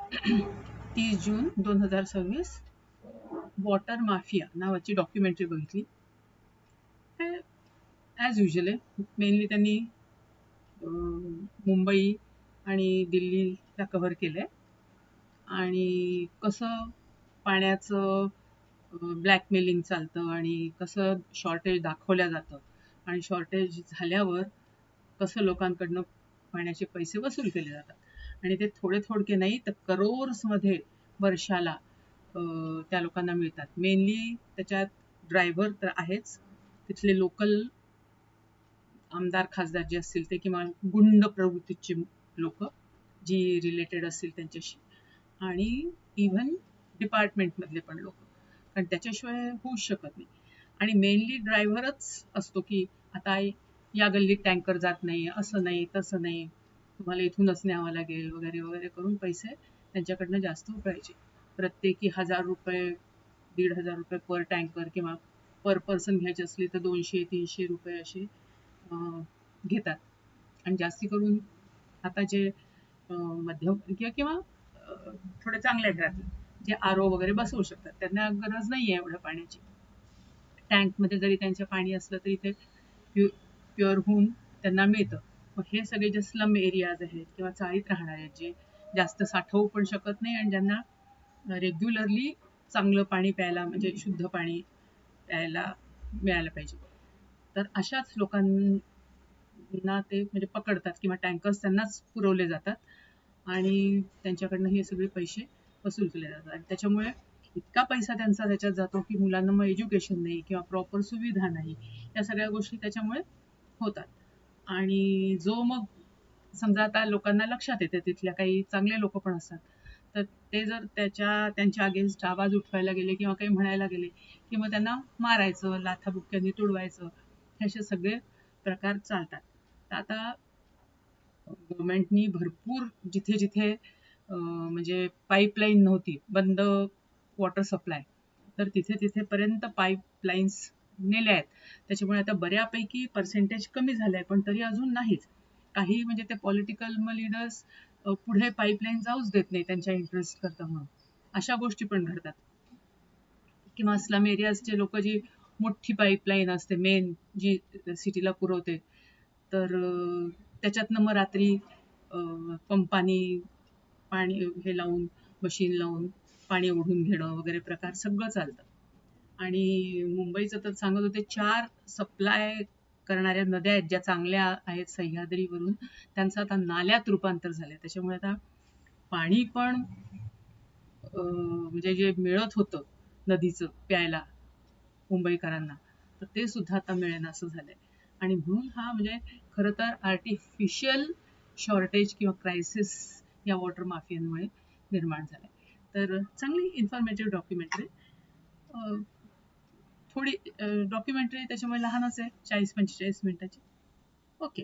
30 जून 2026 water mafia नावाची documentary बघितली. As usual आहे. मेनली त्यांनी मुंबई आणि दिल्लीला कव्हर केलं आहे आणि कसं पाण्याचं ब्लॅकमेलिंग चालतं आणि कसं शॉर्टेज दाखवलं जातं आणि शॉर्टेज झाल्यावर कसं लोकांकडनं पाण्याचे पैसे वसूल केले जातात आणि ते थोडे थोडके नाही तर करोर्समध्ये वर्षाला त्या लोकांना मिळतात. मेनली त्याच्यात ड्रायव्हर तर आहेच, तिथले लोकल आमदार खासदार जे असतील ते किंवा गुंड प्रवृत्तीचे लोक जी रिलेटेड असतील त्यांच्याशी आणि इव्हन डिपार्टमेंटमधले पण लोक, कारण त्याच्याशिवाय होऊच शकत नाही. आणि मेनली ड्रायव्हरच असतो की आता या गल्लीत टँकर जात नाही, असं नाही तसं नाही, तुम्हाला इथूनच न्यावं लागेल वगैरे वगैरे करून पैसे त्यांच्याकडनं जास्त उकळायचे. प्रत्येकी 1000 रुपये 1500 रुपये पर टँकर किंवा पर पर्सन घ्यायची असली तर 200-300 रुपये असे घेतात. आणि जास्ती करून आता जे मध्यमवर्गीय किंवा थोडे चांगल्या घरातले जे आरो वगैरे बसवू शकतात त्यांना गरज नाही आहे एवढ्या पाण्याची. टँकमध्ये जरी त्यांचं पाणी असलं तरी ते प्युअर होऊन त्यांना मिळतं. मग हे सगळे जे स्लम एरियाज आहेत किंवा चाळीत राहणारे आहेत जे जास्त साठवू पण शकत नाही आणि ज्यांना रेग्युलरली चांगलं पाणी प्यायला म्हणजे शुद्ध पाणी प्यायला मिळायला पाहिजे, तर अशाच लोकांना ते म्हणजे पकडतात किंवा टँकर्स त्यांनाच पुरवले जातात आणि त्यांच्याकडनं हे सगळे पैसे वसूल केले जातात. आणि त्याच्यामुळे इतका पैसा त्यांचा त्याच्यात जातो की मुलांना मग एज्युकेशन नाही किंवा प्रॉपर सुविधा नाही, या सगळ्या गोष्टी त्याच्यामुळे होतात. आणि जो मग समजा आता लोकांना लक्षात येते, तिथल्या काही चांगले लोक पण असतात, तर ते जर त्यांच्या अगेन्स्ट आवाज उठवायला गेले किंवा काही म्हणायला गेले की मग त्यांना मारायचं, लाथाबुक्क्यांनी तुडवायचं, हे असे सगळे प्रकार चालतात. तर आता गव्हर्नमेंटनी भरपूर जिथे जिथे म्हणजे पाईपलाईन नव्हती, बंद वॉटर सप्लाय, तर तिथे तिथेपर्यंत पाईपलाईन्स नेल्या आहेत. त्याच्यामुळे आता बऱ्यापैकी पर्सेंटेज कमी झालं आहे, पण तरी अजून नाहीच. काही म्हणजे ते पॉलिटिकल लीडर्स पुढे पाईपलाईन जाऊच देत नाही त्यांच्या इंटरेस्ट करता म्हणून, अशा गोष्टी पण घडतात. किंवा स्लम एरियाजचे लोक जी मोठी पाईपलाईन असते मेन जी सिटीला पुरवते, तर त्याच्यातनं मग रात्री पंपानी पाणी हे लावून मशीन लावून पाणी ओढून घेणं वगैरे प्रकार सगळं चालतं. आणि मुंबईचं तर सांगत होते 4 सप्लाय करणाऱ्या नद्या आहेत ज्या चांगल्या आहेत सह्याद्रीवरून, त्यांचं आता नाल्यात रूपांतर झालंय. त्याच्यामुळे आता पाणी पण म्हणजे जे मिळत होतं नदीचं प्यायला मुंबईकरांना, तर ते सुद्धा आता मिळेनासं झालंय. आणि म्हणून हा म्हणजे खरं तर आर्टिफिशियल शॉर्टेज किंवा क्रायसिस या वॉटर माफियांमुळे निर्माण झालाय. तर चांगली इन्फॉर्मेटिव्ह डॉक्युमेंटरी. थोडी डॉक्युमेंटरी त्याच्यामुळे लहानच आहे, 40-45 मिनिटाची. ओके.